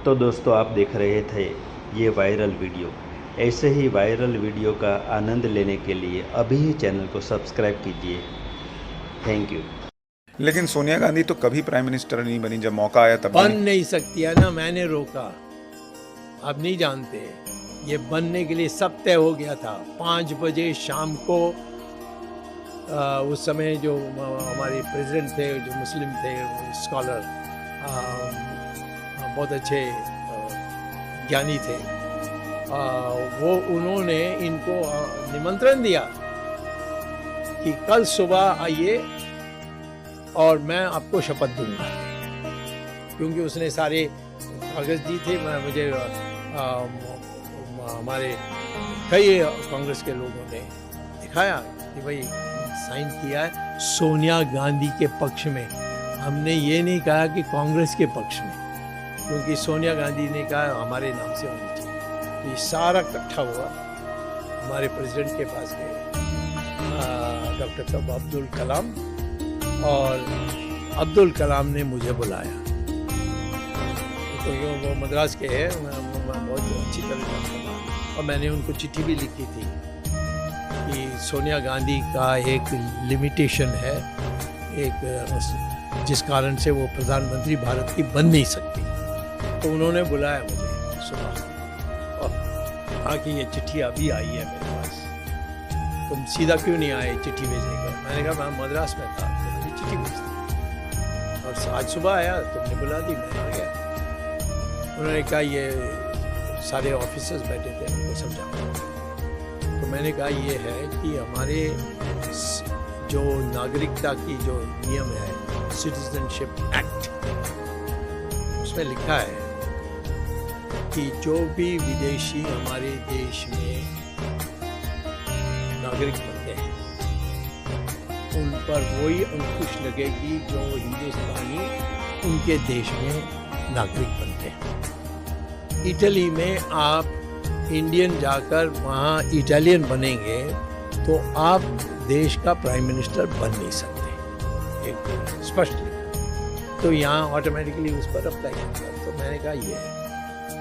तो दोस्तों आप देख रहे थे ये वायरल वीडियो। ऐसे ही वायरल वीडियो का आनंद लेने के लिए अभी ही चैनल को सब्सक्राइब कीजिए। Thank you. लेकिन सोनिया गांधी तो कभी प्राइम मिनिस्टर नहीं बनी, जब मौका आया तब भी बन नहीं। नहीं सकती है ना, मैंने रोका। आप नहीं जानते, ये बनने के लिए सब तय हो गया था। 5 बजे शाम को उस समय जो हमारे प्रेसिडेंट थे, जो मुस्लिम थे, स्कॉलर, बहुत अच्छे ज्ञानी थे, वो उन्होंने इनको निमंत्रण दिया कि कल सुबह आइए और मैं आपको शपथ दूंगा। क्योंकि उसने सारे कागज दी थे, मुझे हमारे कई कांग्रेस के लोगों ने दिखाया कि भाई साइन किया है सोनिया गांधी के पक्ष में। हमने ये नहीं कहा कि कांग्रेस के पक्ष में, क्योंकि सोनिया गांधी ने कहा हमारे नाम से होनी चाहिए। तो ये सारा इकट्ठा हुआ, हमारे प्रेसिडेंट के पास गए, डॉक्टर अब्दुल कलाम, और अब्दुल कलाम ने मुझे बुलाया। तो वो मद्रास के हैं, मैं बहुत अच्छी तरह जानता था, और मैंने उनको चिट्ठी भी लिखी थी कि सोनिया गांधी का एक लिमिटेशन है, एक जिस कारण से वो प्रधानमंत्री भारत की बन नहीं सकती। तो उन्होंने बुलाया मुझे सुबह और कहा कि ये चिट्ठी अभी आई है मेरे पास, तुम सीधा क्यों नहीं आए चिट्ठी भेजने का। मैंने कहा मैं मद्रास में था, तो मुझे चिट्ठी भेज दी, और आज सुबह आया, तुमने बुला दी, मैं आ गया। उन्होंने कहा ये सारे ऑफिसर्स बैठे थे, उनको समझाओ। तो मैंने कहा ये है कि हमारे जो नागरिकता की जो नियम है, सिटीजनशिप एक्ट, उसमें लिखा है कि जो भी विदेशी हमारे देश में नागरिक बनते हैं, उन पर वही अंकुश लगेगी जो हिंदुस्तानी उनके देश में नागरिक बनते हैं। इटली में आप इंडियन जाकर वहाँ इटालियन बनेंगे तो आप देश का प्राइम मिनिस्टर बन नहीं सकते, एक स्पष्ट लिखा। तो यहाँ ऑटोमेटिकली उस पर अप्लाई किया। तो मैंने कहा ये है।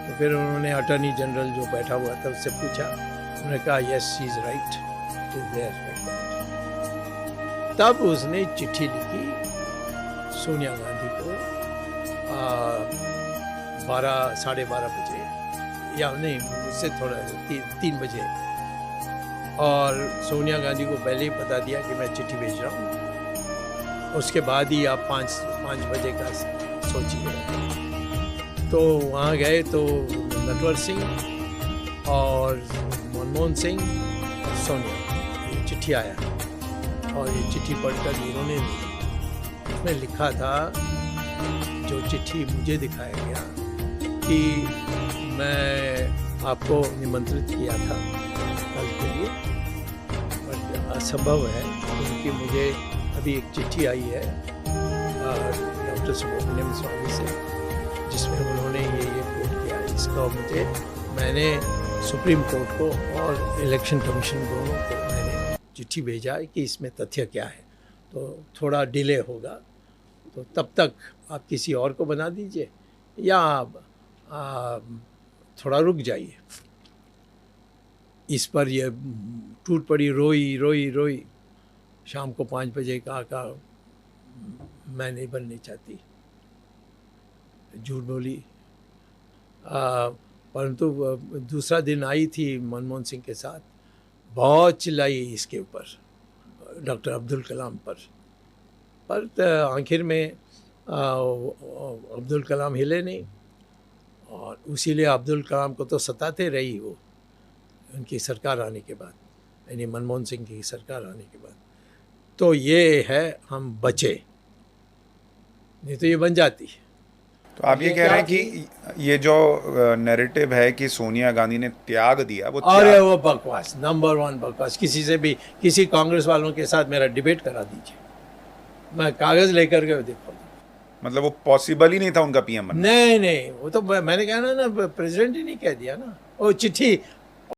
तो फिर उन्होंने अटॉर्नी जनरल जो बैठा हुआ था उससे पूछा, उन्होंने कहा यस शी इज राइट, तब उसने चिट्ठी लिखी सोनिया गांधी को 12:30 बजे, या नहीं उससे थोड़ा 3 बजे, और सोनिया गांधी को पहले ही बता दिया कि मैं चिट्ठी भेज रहा हूँ, उसके बाद ही आप 5 बजे का सोचिए। तो वहाँ गए तो नटवर सिंह और मनमोहन सिंह और सोनिया, ये चिट्ठी आया, और ये चिट्ठी पढ़कर इन्होंने, इसमें लिखा था, जो चिट्ठी मुझे दिखाया गया कि मैं आपको निमंत्रित किया था कल के लिए, बट असंभव है क्योंकि मुझे अभी एक चिट्ठी आई है डॉक्टर सुब्रमण्यम स्वामी से, जिसमें उन्होंने ये कोट किया। इसका मैंने सुप्रीम कोर्ट को और इलेक्शन कमीशन दोनों को मैंने चिट्ठी भेजा है कि इसमें तथ्य क्या है। तो थोड़ा डिले होगा, तो तब तक आप किसी और को बना दीजिए, या आप थोड़ा रुक जाइए। इस पर ये टूट पड़ी, रोई। शाम को 5 बजे कहा मैं नहीं बननी चाहती, झूठ बोली। परंतु दूसरा दिन आई थी मनमोहन सिंह के साथ, बहुत चिल्लाई इसके ऊपर, डॉक्टर अब्दुल कलाम पर आखिर में अब्दुल कलाम हिले नहीं, और उसीलिए अब्दुल कलाम को तो सताते रही वो, उनकी सरकार आने के बाद, यानी मनमोहन सिंह की सरकार आने के बाद। तो ये है, हम बचे, नहीं तो ये बन जाती। तो आप ये कह रहे हैं कि ये जो नैरेटिव है कि सोनिया गांधी ने त्याग दिया, वो अरे वो बकवास, नंबर 1 बकवास। किसी से भी, किसी कांग्रेस वालों के साथ मेरा डिबेट करा दीजिए, मैं कागज लेकर के देखो। मतलब वो पॉसिबल ही नहीं था उनका पीएम बनना। नहीं, वो तो मैंने कहा ना, प्रेसिडेंट ही नहीं कह दिया ना। वो चिट्ठी